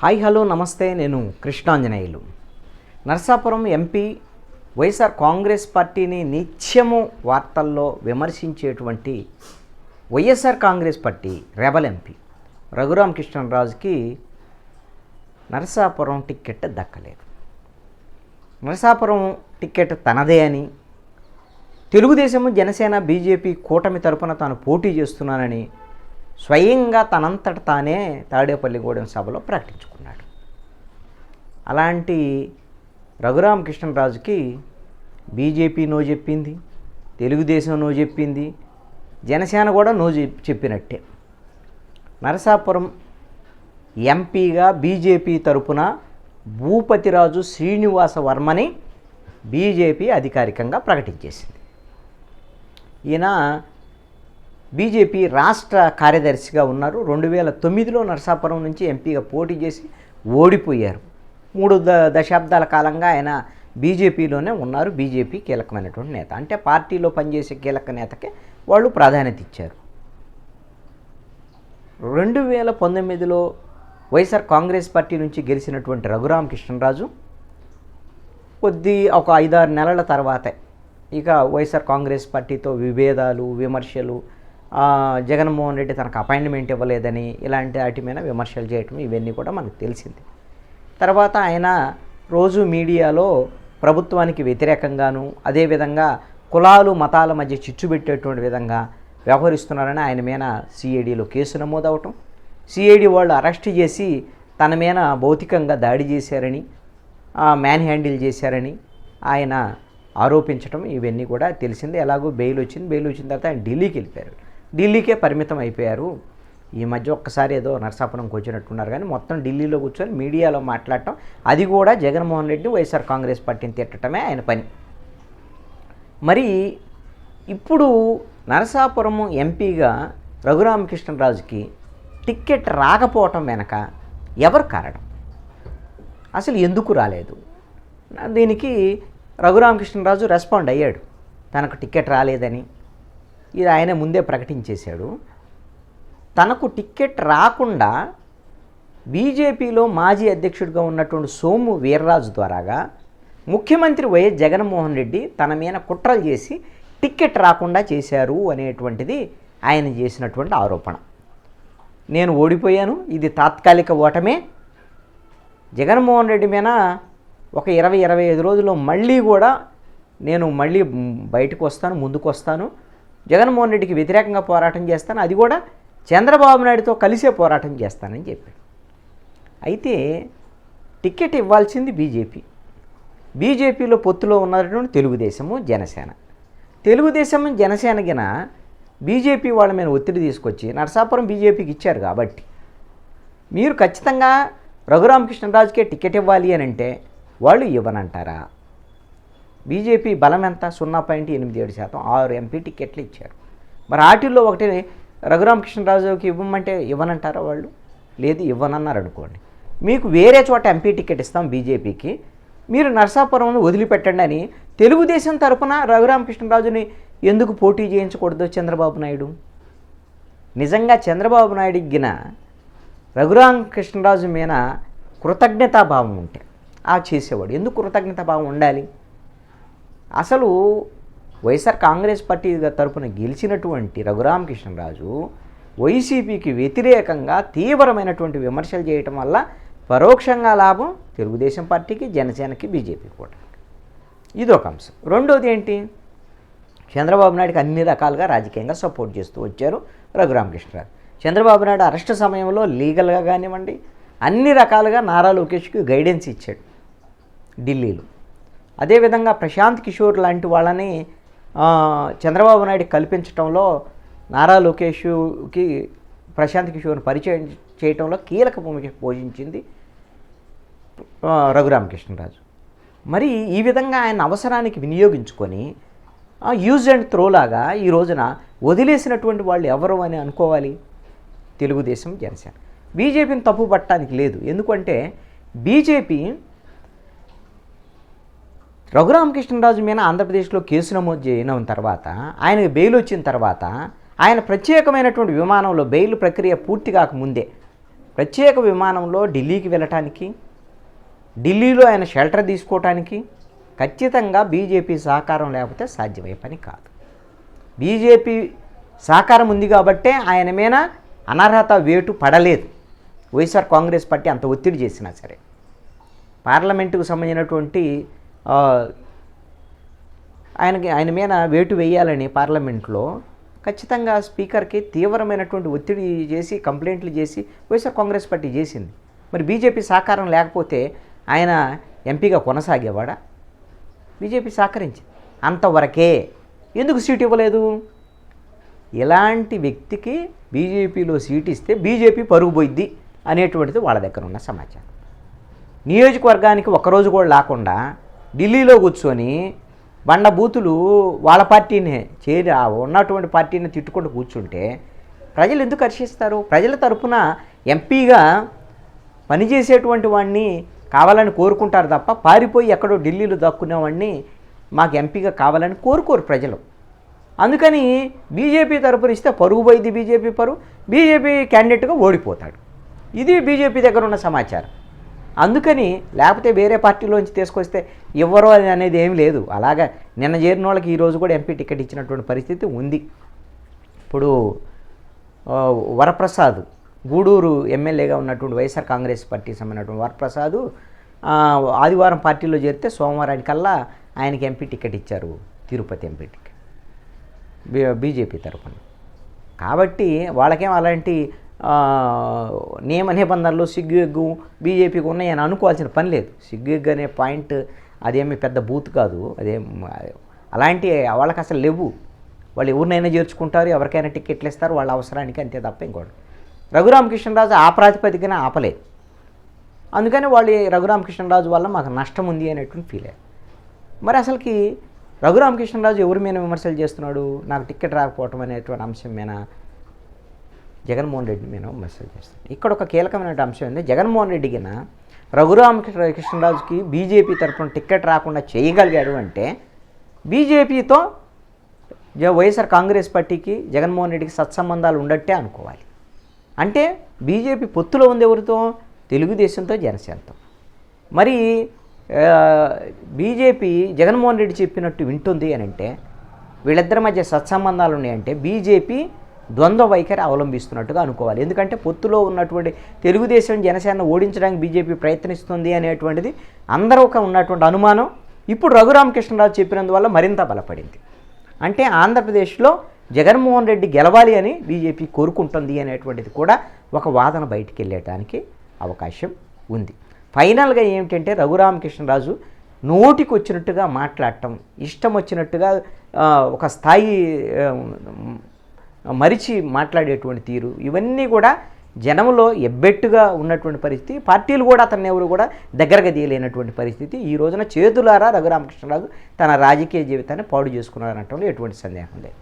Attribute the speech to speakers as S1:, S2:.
S1: Hi hello నమస్తే. నేను Krishnanjaneyulu. Narasapuram MP YSR Congress పార్టీని నిత్యము వార్తల్లో విమర్శించేటువంటి YSR Congress party rebel MP రఘురామకృష్ణరాజుకి నరసాపురం టిక్కెట్ దక్కలేదు. నరసాపురం టిక్కెట్ తనదే అని, తెలుగుదేశము జనసేన బీజేపీ కూటమి తరపున తాను పోటీ చేస్తున్నానని స్వయంగా తనంతట తానే తాడేపల్లిగూడెం సభలో ప్రకటించుకున్నాడు. అలాంటి రఘురామకృష్ణరాజుకి బీజేపీ నో చెప్పింది, తెలుగుదేశం నో చెప్పింది, జనసేన కూడా నో చెప్పినట్టే. నరసాపురం ఎంపీగా బీజేపీ తరపున భూపతిరాజు శ్రీనివాస వర్మని బీజేపీ అధికారికంగా ప్రకటించేసింది. ఈయన బీజేపీ రాష్ట్ర కార్యదర్శిగా ఉన్నారు. 2009లో నరసాపురం నుంచి ఎంపీగా పోటీ చేసి ఓడిపోయారు. 3 దశాబ్దాల కాలంగా ఆయన బీజేపీలోనే ఉన్నారు. బీజేపీ కీలకమైనటువంటి నేత, అంటే పార్టీలో పనిచేసే కీలక నేతకే వాళ్ళు ప్రాధాన్యత ఇచ్చారు. 2019లో వైఎస్ఆర్ కాంగ్రెస్ పార్టీ నుంచి గెలిచినటువంటి రఘురామకృష్ణరాజు ఒక 5-6 నెలల తర్వాతే ఇక వైఎస్ఆర్ కాంగ్రెస్ పార్టీతో విభేదాలు, విమర్శలు, జగన్మోహన్ రెడ్డి తనకు అపాయింట్మెంట్ ఇవ్వలేదని ఇలాంటి వాటి మీద విమర్శలు చేయటం ఇవన్నీ కూడా మనకు తెలిసింది. తర్వాత ఆయన రోజు మీడియాలో ప్రభుత్వానికి వ్యతిరేకంగాను, అదేవిధంగా కులాలు మతాల మధ్య చిచ్చు పెట్టేటువంటి విధంగా వ్యవహరిస్తున్నారని ఆయన మీద సిఐడిలో కేసు నమోదవటం, సిఐడి వాళ్ళు అరెస్ట్ చేసి తన మీద భౌతికంగా దాడి చేశారని, మ్యాన్ హ్యాండిల్ చేశారని ఆయన ఆరోపించడం ఇవన్నీ కూడా తెలిసిందే. ఎలాగో బెయిల్ వచ్చింది. బెయిల్ వచ్చిన తర్వాత ఆయన ఢిల్లీకి వెళ్ళిపోయారు. ఢిల్లీకే పరిమితం అయిపోయారు. ఈ మధ్య ఒక్కసారి ఏదో నరసాపురంకి వచ్చినట్టున్నారు, కానీ మొత్తం ఢిల్లీలో కూర్చొని మీడియాలో మాట్లాడటం, అది కూడా జగన్మోహన్ రెడ్డి వైఎస్ఆర్ కాంగ్రెస్ పార్టీని తిట్టడమే ఆయన పని. మరి ఇప్పుడు నరసాపురం ఎంపీగా రఘురామకృష్ణరాజుకి టిక్కెట్ రాకపోవటం వెనక ఎవరు కారణం? అసలు ఎందుకు రాలేదు? దీనికి రఘురామకృష్ణరాజు రెస్పాండ్ అయ్యాడు. తనకు టిక్కెట్ రాలేదని ఇది ఆయన ముందే ప్రకటించేశాడు. తనకు టిక్కెట్ రాకుండా బీజేపీలో మాజీ అధ్యక్షుడిగా ఉన్నటువంటి సోము వీర్రాజు ద్వారాగా ముఖ్యమంత్రి వైఎస్ జగన్మోహన్ రెడ్డి తన మీద కుట్రలు చేసి టిక్కెట్ రాకుండా చేశారు అనేటువంటిది ఆయన చేసినటువంటి ఆరోపణ. నేను ఓడిపోయాను, ఇది తాత్కాలిక ఓటమే, జగన్మోహన్ రెడ్డి మీద ఒక 20-25 రోజుల్లో మళ్ళీ కూడా నేను బయటకు వస్తాను, ముందుకు వస్తాను, జగన్మోహన్ రెడ్డికి వ్యతిరేకంగా పోరాటం చేస్తాను, అది కూడా చంద్రబాబు నాయుడుతో కలిసే పోరాటం చేస్తానని చెప్పాడు. అయితే టికెట్ ఇవ్వాల్సింది బీజేపీలో పొత్తులో ఉన్నటువంటి తెలుగుదేశము జనసేన గిన బీజేపీ వాళ్ళ మీద ఒత్తిడి తీసుకొచ్చి నరసాపురం బీజేపీకి ఇచ్చారు. కాబట్టి మీరు ఖచ్చితంగా రఘురామకృష్ణరాజుకే టికెట్ ఇవ్వాలి అని అంటే వాళ్ళు ఇవ్వనంటారా? బీజేపీ బలం ఎంత? 0.87%, 6 ఎంపీ టికెట్లు ఇచ్చారు. మరి వాటిల్లో ఒకటి రఘురామకృష్ణరాజుకి ఇవ్వమంటే ఇవ్వనంటారా వాళ్ళు? లేదు, ఇవ్వనన్నారు అనుకోండి, మీకు వేరే చోట ఎంపీ టికెట్ ఇస్తాం బీజేపీకి, మీరు నరసాపురంను వదిలిపెట్టండి అని తెలుగుదేశం తరపున రఘురామకృష్ణరాజుని ఎందుకు పోటీ చేయించకూడదు చంద్రబాబు నాయుడు? నిజంగా చంద్రబాబు నాయుడికి గిన రఘురామకృష్ణరాజు మీద కృతజ్ఞతాభావం ఉంటే చేసేవాడు. ఎందుకు కృతజ్ఞతాభావం ఉండాలి? అసలు వైఎస్ఆర్ కాంగ్రెస్ పార్టీ తరపున గెలిచినటువంటి రఘురామకృష్ణరాజు వైసీపీకి వ్యతిరేకంగా తీవ్రమైనటువంటి విమర్శలు చేయటం వల్ల పరోక్షంగా లాభం తెలుగుదేశం పార్టీకి, జనసేనకి, బీజేపీ కూడా. ఇదొక అంశం. రెండోది ఏంటి? చంద్రబాబు నాయుడుకి అన్ని రకాలుగా రాజకీయంగా సపోర్ట్ చేస్తూ వచ్చారు రఘురామకృష్ణరాజు. చంద్రబాబు నాయుడు అరెస్ట్ సమయంలో లీగల్గా కానివ్వండి, అన్ని రకాలుగా నారా లోకేష్కి గైడెన్స్ ఇచ్చాడు ఢిల్లీలో. అదేవిధంగా ప్రశాంత్ కిషోర్ లాంటి వాళ్ళని చంద్రబాబు నాయుడు కల్పించడంలో నారా లోకేష్కి ప్రశాంత్ కిషోర్ని పరిచయం చేయడంలో కీలక భూమిక పోషించింది రఘురామకృష్ణరాజు. మరి ఈ విధంగా ఆయన అవసరానికి వినియోగించుకొని యూజ్ అండ్ త్రో లాగా ఈ రోజున వదిలేసినటువంటి వాళ్ళు ఎవరు అని అనుకోవాలి? తెలుగుదేశం, జనసేన. బీజేపీని తప్పు పట్టడానికి లేదు. ఎందుకంటే బీజేపీ రఘురామకృష్ణరాజు మీద ఆంధ్రప్రదేశ్లో కేసు నమోదు చేయడం తర్వాత, ఆయనకు బెయిల్ వచ్చిన తర్వాత, ఆయన ప్రత్యేకమైనటువంటి విమానంలో బెయిల్ ప్రక్రియ పూర్తి కాకముందే ప్రత్యేక విమానంలో ఢిల్లీకి వెళ్ళటానికి, ఢిల్లీలో ఆయన షెల్టర్ తీసుకోవటానికి ఖచ్చితంగా బీజేపీ సహకారం లేకపోతే సాధ్యమయ్యే పని కాదు. బీజేపీ సహకారం ఉంది కాబట్టే ఆయన మీద అనర్హత వేటు పడలేదు. వైఎస్ఆర్ కాంగ్రెస్ పార్టీ అంత ఒత్తిడి చేసినా సరే పార్లమెంటుకు సంబంధించినటువంటి ఆయన మీద వేటు వేయాలని పార్లమెంట్లో ఖచ్చితంగా స్పీకర్కి తీవ్రమైనటువంటి ఒత్తిడి చేసి కంప్లైంట్లు చేసి వైఎస్ఆర్ కాంగ్రెస్ పార్టీ చేసింది. మరి బీజేపీ సహకారం లేకపోతే ఆయన ఎంపీగా కొనసాగేవాడా? బీజేపీ సహకరించింది అంతవరకే. ఎందుకు సీటు ఇవ్వలేదు? ఇలాంటి వ్యక్తికి బీజేపీలో సీటు ఇస్తే బీజేపీ పరుగు పోయిద్ది అనేటువంటిది వాళ్ళ దగ్గర ఉన్న సమాచారం. నియోజకవర్గానికి ఒక్కరోజు కూడా లేకుండా ఢిల్లీలో కూర్చొని బండ బూతులు వాళ్ళ పార్టీని చేరి ఉన్నటువంటి పార్టీని తిట్టుకుంటూ కూర్చుంటే ప్రజలు ఎందుకు హర్షిస్తారు? ప్రజల తరపున ఎంపీగా పనిచేసేటువంటి వాడిని కావాలని కోరుకుంటారు తప్ప పారిపోయి ఎక్కడో ఢిల్లీలో దక్కునేవాడిని మాకు ఎంపీగా కావాలని కోరుకోరు ప్రజలు. అందుకని బీజేపీ తరపున ఇస్తే పరుగు పోయింది, బీజేపీ క్యాండిడేట్గా ఓడిపోతాడు. ఇది బీజేపీ దగ్గర ఉన్న సమాచారం. అందుకని లేకపోతే వేరే పార్టీలోంచి తీసుకొస్తే ఇవ్వరు అనేది ఏమి లేదు. అలాగా నిన్న చేరిన వాళ్ళకి ఈరోజు కూడా ఎంపీ టికెట్ ఇచ్చినటువంటి పరిస్థితి ఉంది. ఇప్పుడు వరప్రసాద్ గూడూరు ఎమ్మెల్యేగా ఉన్నటువంటి వైఎస్ఆర్ కాంగ్రెస్ పార్టీకి సంబంధించినటువంటి వరప్రసాద్ ఆదివారం పార్టీలో చేరితే సోమవారానికల్లా ఆయనకి ఎంపీ టికెట్ ఇచ్చారు, తిరుపతి ఎంపీ టికెట్ బీజేపీ తరఫున. కాబట్టి వాళ్ళకేం అలాంటి నియమ నిబంధనలు సిగ్గు ఎగ్గు బీజేపీకి ఉన్నాయని అనుకోవాల్సిన పని లేదు. సిగ్గు ఎగ్గు అనే పాయింట్ అదేమి పెద్ద బూత్ కాదు, అదేం అలాంటి వాళ్ళకి అసలు లేవు. వాళ్ళు ఎవరినైనా చేర్చుకుంటారు, ఎవరికైనా టికెట్లు ఇస్తారు వాళ్ళ అవసరానికి, అంతే తప్ప ఇంకోటి. రఘురామకృష్ణరాజు ఆ ప్రాతిపదికన ఆపలేదు. అందుకని వాళ్ళు రఘురామకృష్ణరాజు వల్ల మాకు నష్టం ఉంది అనేటువంటి ఫీల్ అయ్యారు. మరి అసలుకి రఘురామకృష్ణరాజు ఎవరి మీద విమర్శలు చేస్తున్నాడు? నాకు టికెట్ రాకపోవటం అనేటువంటి అంశం మీద జగన్మోహన్ రెడ్డి మీద విమర్శలు చేస్తాడు. ఇక్కడ ఒక కీలకమైన అంశం ఏంటంటే జగన్మోహన్ రెడ్డికిన రఘురామకృష్ణరాజుకి బీజేపీ తరఫున టికెట్ రాకుండా చేయగలిగాడు అంటే బీజేపీతో వైఎస్ఆర్ కాంగ్రెస్ పార్టీకి జగన్మోహన్ రెడ్డికి సత్సంబంధాలు ఉండట్టే అనుకోవాలి. అంటే బీజేపీ పొత్తులో ఉంది ఎవరితో? తెలుగుదేశంతో, జనసేనతో. మరి బీజేపీ జగన్మోహన్ రెడ్డి చెప్పినట్టు వింటుంది అని అంటే వీళ్ళిద్దరి మధ్య సత్సంబంధాలు ఉన్నాయంటే బీజేపీ ద్వంద్వ వైఖరి అవలంబిస్తున్నట్టుగా అనుకోవాలి. ఎందుకంటే పొత్తులో ఉన్నటువంటి తెలుగుదేశం, జనసేన ఓడించడానికి బీజేపీ ప్రయత్నిస్తుంది అనేటువంటిది అందరూ ఉన్నటువంటి అనుమానం ఇప్పుడు రఘురామకృష్ణరాజు చెప్పినందువల్ల మరింత బలపడింది. అంటే ఆంధ్రప్రదేశ్లో జగన్మోహన్ రెడ్డి గెలవాలి అని బీజేపీ కోరుకుంటుంది అనేటువంటిది కూడా ఒక వాదన బయటికి వెళ్ళడానికి అవకాశం ఉంది. ఫైనల్గా ఏమిటంటే రఘురామకృష్ణరాజు నోటికి వచ్చినట్టుగా మాట్లాడటం, ఇష్టం వచ్చినట్టుగా ఒక స్థాయి మరిచి మాట్లాడేటువంటి తీరు, ఇవన్నీ కూడా జనంలో ఎబ్బెట్టుగా ఉన్నటువంటి పరిస్థితి. పార్టీలు కూడా అతన్ని ఎవరు కూడా దగ్గరగా తీయలేనటువంటి పరిస్థితి. ఈ రోజున చేతులారా రఘురామకృష్ణరాజు తన రాజకీయ జీవితాన్ని పాడు చేసుకున్నారనటంలో ఎటువంటి సందేహం లేదు.